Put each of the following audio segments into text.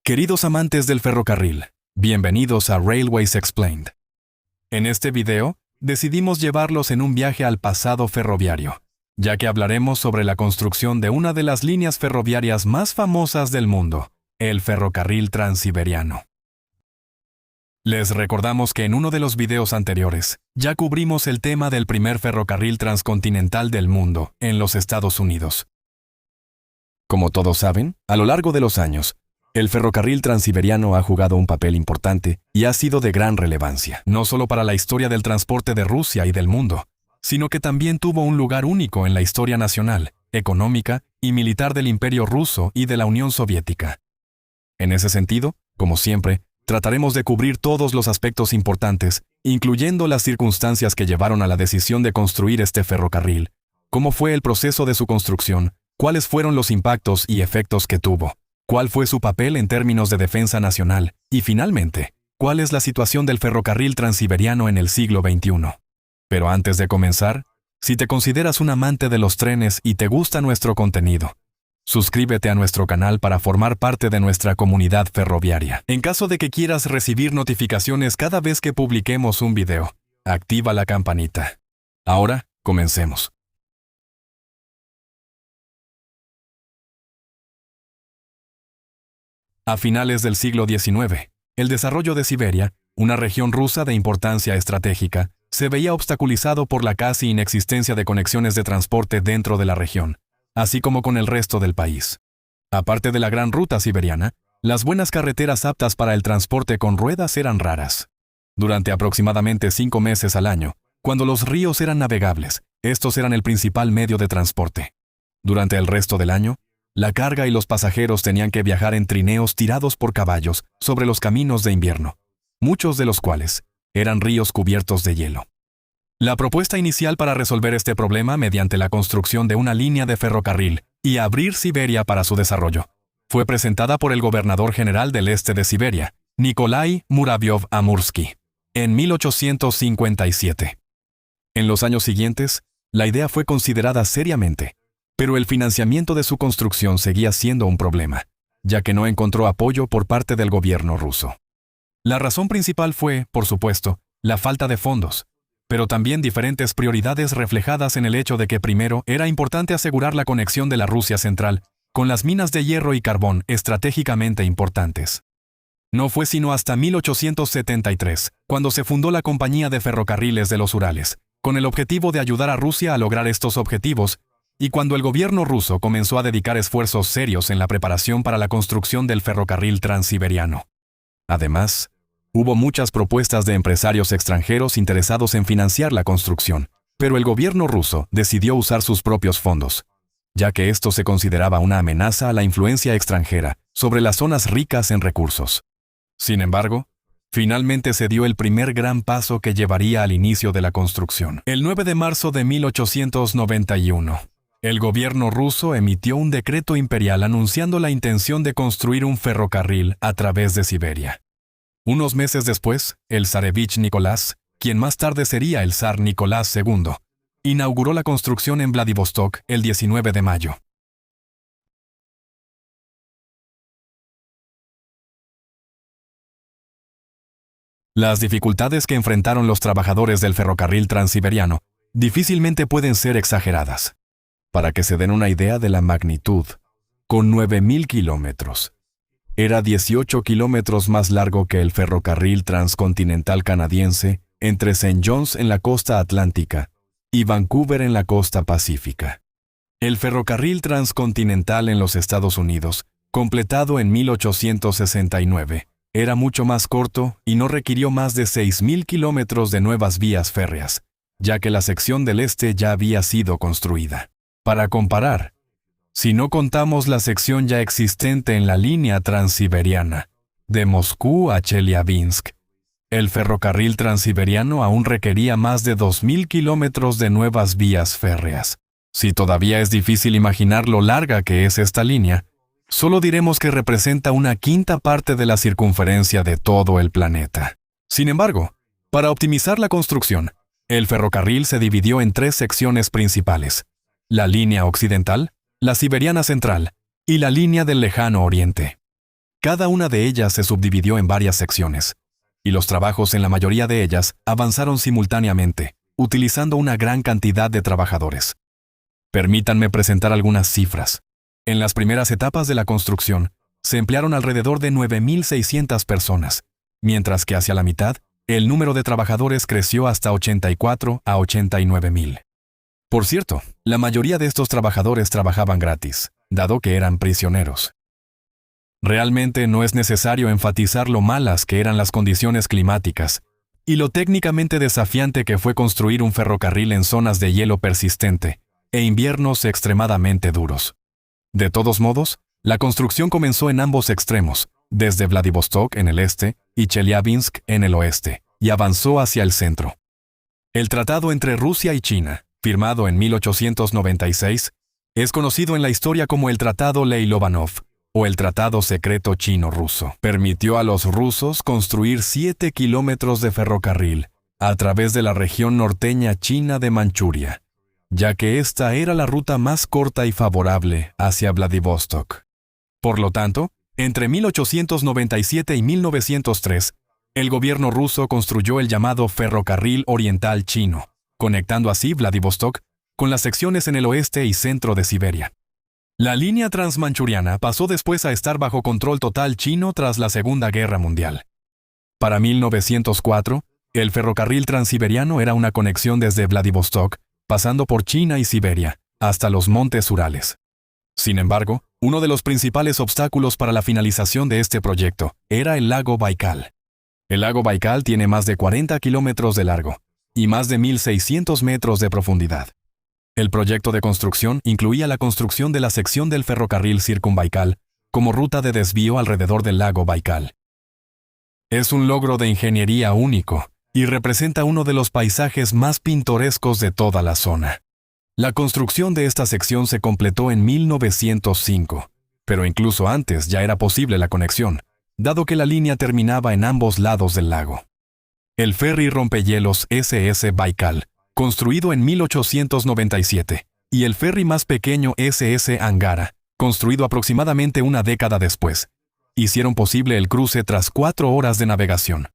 Queridos amantes del ferrocarril, bienvenidos a Railways Explained. En este video, decidimos llevarlos en un viaje al pasado ferroviario, ya que hablaremos sobre la construcción de una de las líneas ferroviarias más famosas del mundo, el ferrocarril transiberiano. Les recordamos que en uno de los videos anteriores, ya cubrimos el tema del primer ferrocarril transcontinental del mundo, en los Estados Unidos. Como todos saben, a lo largo de los años, el ferrocarril transiberiano ha jugado un papel importante y ha sido de gran relevancia, no solo para la historia del transporte de Rusia y del mundo, sino que también tuvo un lugar único en la historia nacional, económica y militar del Imperio Ruso y de la Unión Soviética. En ese sentido, como siempre, trataremos de cubrir todos los aspectos importantes, incluyendo las circunstancias que llevaron a la decisión de construir este ferrocarril, cómo fue el proceso de su construcción, cuáles fueron los impactos y efectos que tuvo, cuál fue su papel en términos de defensa nacional y, finalmente, cuál es la situación del ferrocarril transiberiano en el siglo XXI. Pero antes de comenzar, si te consideras un amante de los trenes y te gusta nuestro contenido, suscríbete a nuestro canal para formar parte de nuestra comunidad ferroviaria. En caso de que quieras recibir notificaciones cada vez que publiquemos un video, activa la campanita. Ahora, comencemos. A finales del siglo XIX, el desarrollo de Siberia, una región rusa de importancia estratégica, se veía obstaculizado por la casi inexistencia de conexiones de transporte dentro de la región, así como con el resto del país. Aparte de la gran ruta siberiana, las buenas carreteras aptas para el transporte con ruedas eran raras. Durante aproximadamente 5 meses al año, cuando los ríos eran navegables, estos eran el principal medio de transporte. Durante el resto del año, la carga y los pasajeros tenían que viajar en trineos tirados por caballos sobre los caminos de invierno, muchos de los cuales eran ríos cubiertos de hielo. La propuesta inicial para resolver este problema mediante la construcción de una línea de ferrocarril y abrir Siberia para su desarrollo fue presentada por el gobernador general del este de Siberia, Nikolai Muravyov-Amursky, en 1857. En los años siguientes, la idea fue considerada seriamente, pero el financiamiento de su construcción seguía siendo un problema, ya que no encontró apoyo por parte del gobierno ruso. La razón principal fue, por supuesto, la falta de fondos, pero también diferentes prioridades reflejadas en el hecho de que primero era importante asegurar la conexión de la Rusia central con las minas de hierro y carbón estratégicamente importantes. No fue sino hasta 1873, cuando se fundó la Compañía de Ferrocarriles de los Urales, con el objetivo de ayudar a Rusia a lograr estos objetivos, y cuando el gobierno ruso comenzó a dedicar esfuerzos serios en la preparación para la construcción del ferrocarril transiberiano. Además, hubo muchas propuestas de empresarios extranjeros interesados en financiar la construcción, pero el gobierno ruso decidió usar sus propios fondos, ya que esto se consideraba una amenaza a la influencia extranjera sobre las zonas ricas en recursos. Sin embargo, finalmente se dio el primer gran paso que llevaría al inicio de la construcción. El 9 de marzo de 1891, el gobierno ruso emitió un decreto imperial anunciando la intención de construir un ferrocarril a través de Siberia. Unos meses después, el zarevich Nicolás, quien más tarde sería el zar Nicolás II, inauguró la construcción en Vladivostok el 19 de mayo. Las dificultades que enfrentaron los trabajadores del ferrocarril transiberiano difícilmente pueden ser exageradas. Para que se den una idea de la magnitud, con 9.000 kilómetros. Era 18 kilómetros más largo que el ferrocarril transcontinental canadiense entre St. John's en la costa atlántica y Vancouver en la costa pacífica. El ferrocarril transcontinental en los Estados Unidos, completado en 1869, era mucho más corto y no requirió más de 6.000 kilómetros de nuevas vías férreas, ya que la sección del este ya había sido construida. Para comparar, si no contamos la sección ya existente en la línea transiberiana, de Moscú a Chelyabinsk, el ferrocarril transiberiano aún requería más de 2.000 kilómetros de nuevas vías férreas. Si todavía es difícil imaginar lo larga que es esta línea, solo diremos que representa una quinta parte de la circunferencia de todo el planeta. Sin embargo, para optimizar la construcción, el ferrocarril se dividió en 3 secciones principales: la línea occidental, la siberiana central y la línea del lejano oriente. Cada una de ellas se subdividió en varias secciones, y los trabajos en la mayoría de ellas avanzaron simultáneamente, utilizando una gran cantidad de trabajadores. Permítanme presentar algunas cifras. En las primeras etapas de la construcción, se emplearon alrededor de 9.600 personas, mientras que hacia la mitad, el número de trabajadores creció hasta 84 a 89.000. Por cierto, la mayoría de estos trabajadores trabajaban gratis, dado que eran prisioneros. Realmente no es necesario enfatizar lo malas que eran las condiciones climáticas y lo técnicamente desafiante que fue construir un ferrocarril en zonas de hielo persistente e inviernos extremadamente duros. De todos modos, la construcción comenzó en ambos extremos, desde Vladivostok en el este y Chelyabinsk en el oeste, y avanzó hacia el centro. El tratado entre Rusia y China, firmado en 1896, es conocido en la historia como el Tratado Ley-Lobanov, o el Tratado Secreto Chino-Ruso. Permitió a los rusos construir 7 kilómetros de ferrocarril a través de la región norteña china de Manchuria, ya que esta era la ruta más corta y favorable hacia Vladivostok. Por lo tanto, entre 1897 y 1903, el gobierno ruso construyó el llamado Ferrocarril Oriental Chino, conectando así Vladivostok con las secciones en el oeste y centro de Siberia. La línea transmanchuriana pasó después a estar bajo control total chino tras la Segunda Guerra Mundial. Para 1904, el ferrocarril transiberiano era una conexión desde Vladivostok, pasando por China y Siberia, hasta los montes Urales. Sin embargo, uno de los principales obstáculos para la finalización de este proyecto era el lago Baikal. El lago Baikal tiene más de 40 kilómetros de largo y más de 1.600 metros de profundidad. El proyecto de construcción incluía la construcción de la sección del ferrocarril Circunbaikal como ruta de desvío alrededor del lago Baikal. Es un logro de ingeniería único y representa uno de los paisajes más pintorescos de toda la zona. La construcción de esta sección se completó en 1905, pero incluso antes ya era posible la conexión, dado que la línea terminaba en ambos lados del lago. El ferry rompehielos SS Baikal, construido en 1897, y el ferry más pequeño SS Angara, construido aproximadamente una década después, hicieron posible el cruce tras 4 horas de navegación.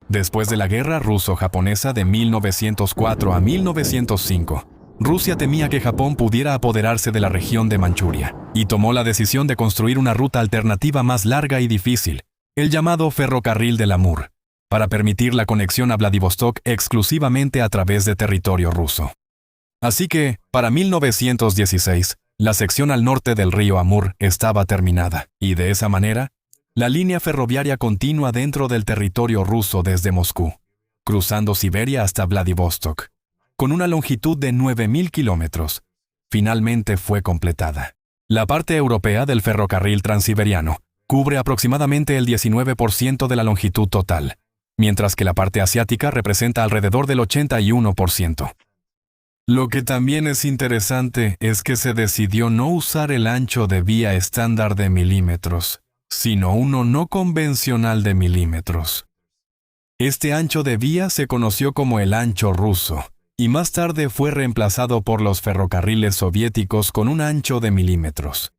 Después de la guerra ruso-japonesa de 1904 a 1905, Rusia temía que Japón pudiera apoderarse de la región de Manchuria, y tomó la decisión de construir una ruta alternativa más larga y difícil, el llamado Ferrocarril del Amur, para permitir la conexión a Vladivostok exclusivamente a través de territorio ruso. Así que, para 1916, la sección al norte del río Amur estaba terminada, y de esa manera, la línea ferroviaria continua dentro del territorio ruso desde Moscú, cruzando Siberia hasta Vladivostok, con una longitud de 9.000 kilómetros, finalmente fue completada. La parte europea del ferrocarril transiberiano cubre aproximadamente el 19% de la longitud total, mientras que la parte asiática representa alrededor del 81%. Lo que también es interesante es que se decidió no usar el ancho de vía estándar de milímetros, sino uno no convencional de milímetros. Este ancho de vía se conoció como el ancho ruso, y más tarde fue reemplazado por los ferrocarriles soviéticos con un ancho de milímetros.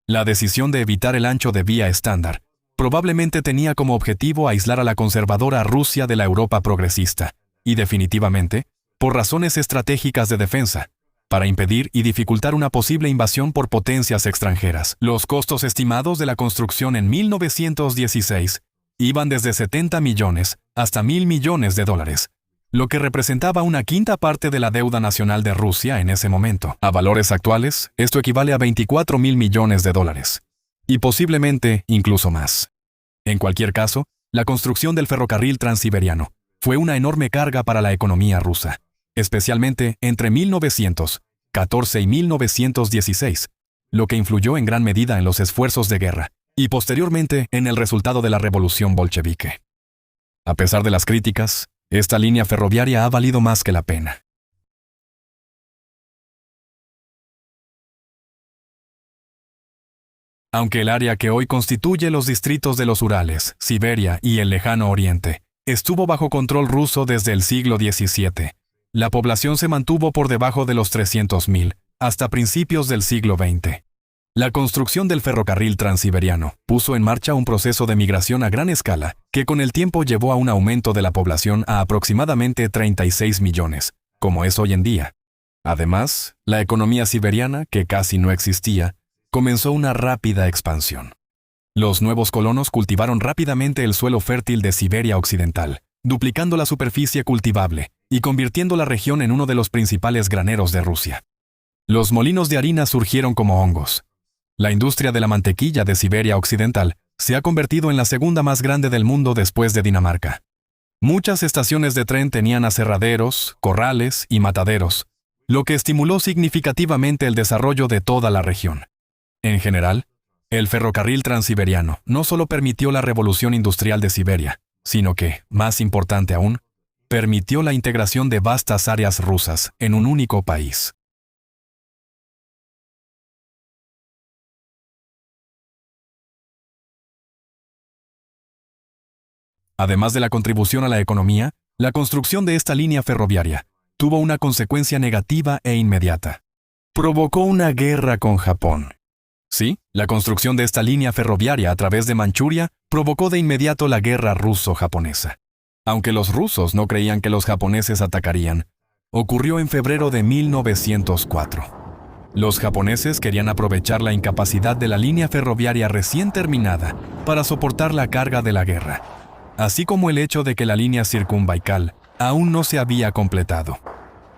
La decisión de evitar el ancho de vía estándar probablemente tenía como objetivo aislar a la conservadora Rusia de la Europa progresista, y definitivamente, por razones estratégicas de defensa, para impedir y dificultar una posible invasión por potencias extranjeras. Los costos estimados de la construcción en 1916 iban desde 70 millones hasta 1.000 millones de dólares, lo que representaba una quinta parte de la deuda nacional de Rusia en ese momento. A valores actuales, esto equivale a 24.000 millones de dólares. Y posiblemente incluso más. En cualquier caso, la construcción del ferrocarril transiberiano fue una enorme carga para la economía rusa, especialmente entre 1914 y 1916, lo que influyó en gran medida en los esfuerzos de guerra y posteriormente en el resultado de la revolución bolchevique. A pesar de las críticas, esta línea ferroviaria ha valido más que la pena. Aunque el área que hoy constituye los distritos de los Urales, Siberia y el Lejano Oriente estuvo bajo control ruso desde el siglo XVII, la población se mantuvo por debajo de los 300.000 hasta principios del siglo XX. La construcción del ferrocarril transiberiano puso en marcha un proceso de migración a gran escala que con el tiempo llevó a un aumento de la población a aproximadamente 36 millones, como es hoy en día. Además, la economía siberiana, que casi no existía, comenzó una rápida expansión. Los nuevos colonos cultivaron rápidamente el suelo fértil de Siberia Occidental, duplicando la superficie cultivable y convirtiendo la región en uno de los principales graneros de Rusia. Los molinos de harina surgieron como hongos. La industria de la mantequilla de Siberia Occidental se ha convertido en la segunda más grande del mundo después de Dinamarca. Muchas estaciones de tren tenían aserraderos, corrales y mataderos, lo que estimuló significativamente el desarrollo de toda la región. En general, el ferrocarril transiberiano no solo permitió la revolución industrial de Siberia, sino que, más importante aún, permitió la integración de vastas áreas rusas en un único país. Además de la contribución a la economía, la construcción de esta línea ferroviaria tuvo una consecuencia negativa e inmediata. Provocó una guerra con Japón. Sí, la construcción de esta línea ferroviaria a través de Manchuria provocó de inmediato la guerra ruso-japonesa. Aunque los rusos no creían que los japoneses atacarían, ocurrió en febrero de 1904. Los japoneses querían aprovechar la incapacidad de la línea ferroviaria recién terminada para soportar la carga de la guerra, así como el hecho de que la línea Circunbaikal aún no se había completado.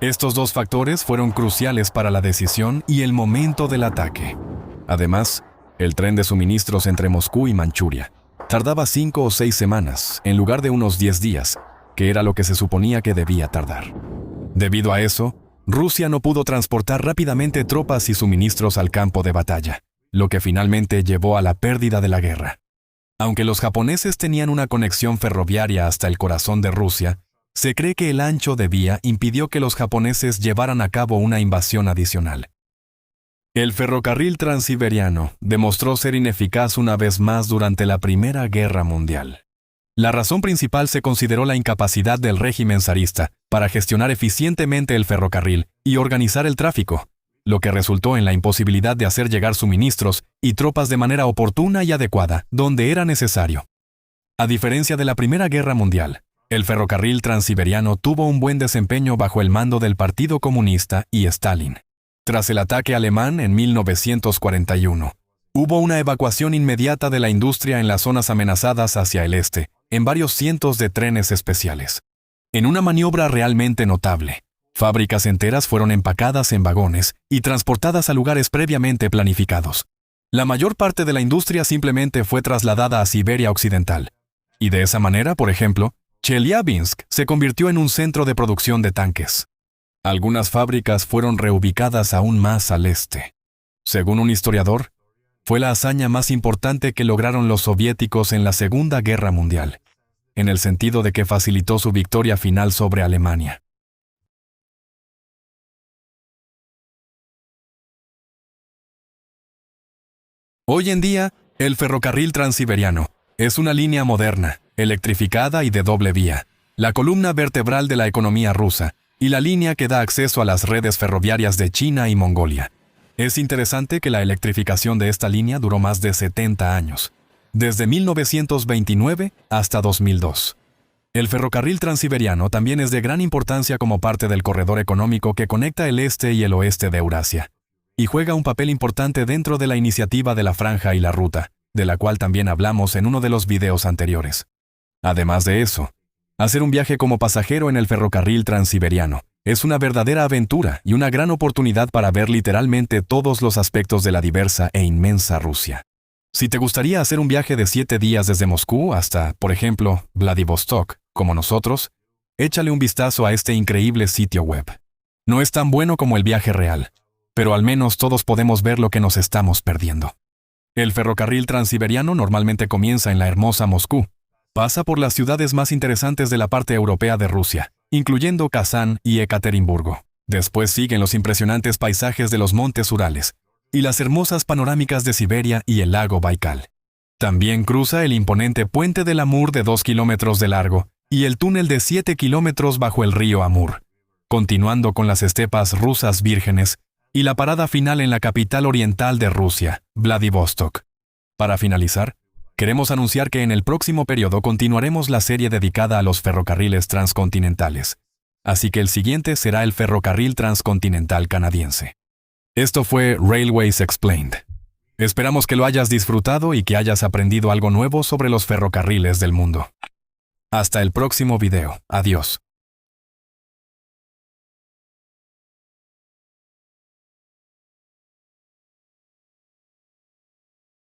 Estos dos factores fueron cruciales para la decisión y el momento del ataque. Además, el tren de suministros entre Moscú y Manchuria tardaba 5 o 6 semanas en lugar de unos 10 días, que era lo que se suponía que debía tardar. Debido a eso, Rusia no pudo transportar rápidamente tropas y suministros al campo de batalla, lo que finalmente llevó a la pérdida de la guerra. Aunque los japoneses tenían una conexión ferroviaria hasta el corazón de Rusia, se cree que el ancho de vía impidió que los japoneses llevaran a cabo una invasión adicional. El ferrocarril transiberiano demostró ser ineficaz una vez más durante la Primera Guerra Mundial. La razón principal se consideró la incapacidad del régimen zarista para gestionar eficientemente el ferrocarril y organizar el tráfico, lo que resultó en la imposibilidad de hacer llegar suministros y tropas de manera oportuna y adecuada donde era necesario. A diferencia de la Primera Guerra Mundial, el ferrocarril transiberiano tuvo un buen desempeño bajo el mando del Partido Comunista y Stalin. Tras el ataque alemán en 1941, hubo una evacuación inmediata de la industria en las zonas amenazadas hacia el este, en varios cientos de trenes especiales. En una maniobra realmente notable, fábricas enteras fueron empacadas en vagones y transportadas a lugares previamente planificados. La mayor parte de la industria simplemente fue trasladada a Siberia Occidental. Y de esa manera, por ejemplo, Chelyabinsk se convirtió en un centro de producción de tanques. Algunas fábricas fueron reubicadas aún más al este. Según un historiador, fue la hazaña más importante que lograron los soviéticos en la Segunda Guerra Mundial, en el sentido de que facilitó su victoria final sobre Alemania. Hoy en día, el ferrocarril transiberiano es una línea moderna, electrificada y de doble vía, la columna vertebral de la economía rusa, y la línea que da acceso a las redes ferroviarias de China y Mongolia. Es interesante que la electrificación de esta línea duró más de 70 años, desde 1929 hasta 2002. El ferrocarril transiberiano también es de gran importancia como parte del corredor económico que conecta el este y el oeste de Eurasia, y juega un papel importante dentro de la iniciativa de la Franja y la Ruta, de la cual también hablamos en uno de los videos anteriores. Además de eso, hacer un viaje como pasajero en el ferrocarril transiberiano es una verdadera aventura y una gran oportunidad para ver literalmente todos los aspectos de la diversa e inmensa Rusia. Si te gustaría hacer un viaje de 7 días desde Moscú hasta, por ejemplo, Vladivostok, como nosotros, échale un vistazo a este increíble sitio web. No es tan bueno como el viaje real, pero al menos todos podemos ver lo que nos estamos perdiendo. El ferrocarril transiberiano normalmente comienza en la hermosa Moscú. Pasa por las ciudades más interesantes de la parte europea de Rusia, incluyendo Kazán y Ekaterimburgo. Después siguen los impresionantes paisajes de los montes Urales y las hermosas panorámicas de Siberia y el lago Baikal. También cruza el imponente puente del Amur de 2 kilómetros de largo y el túnel de 7 kilómetros bajo el río Amur, continuando con las estepas rusas vírgenes y la parada final en la capital oriental de Rusia, Vladivostok. Para finalizar, queremos anunciar que en el próximo periodo continuaremos la serie dedicada a los ferrocarriles transcontinentales. Así que el siguiente será el ferrocarril transcontinental canadiense. Esto fue Railways Explained. Esperamos que lo hayas disfrutado y que hayas aprendido algo nuevo sobre los ferrocarriles del mundo. Hasta el próximo video. Adiós.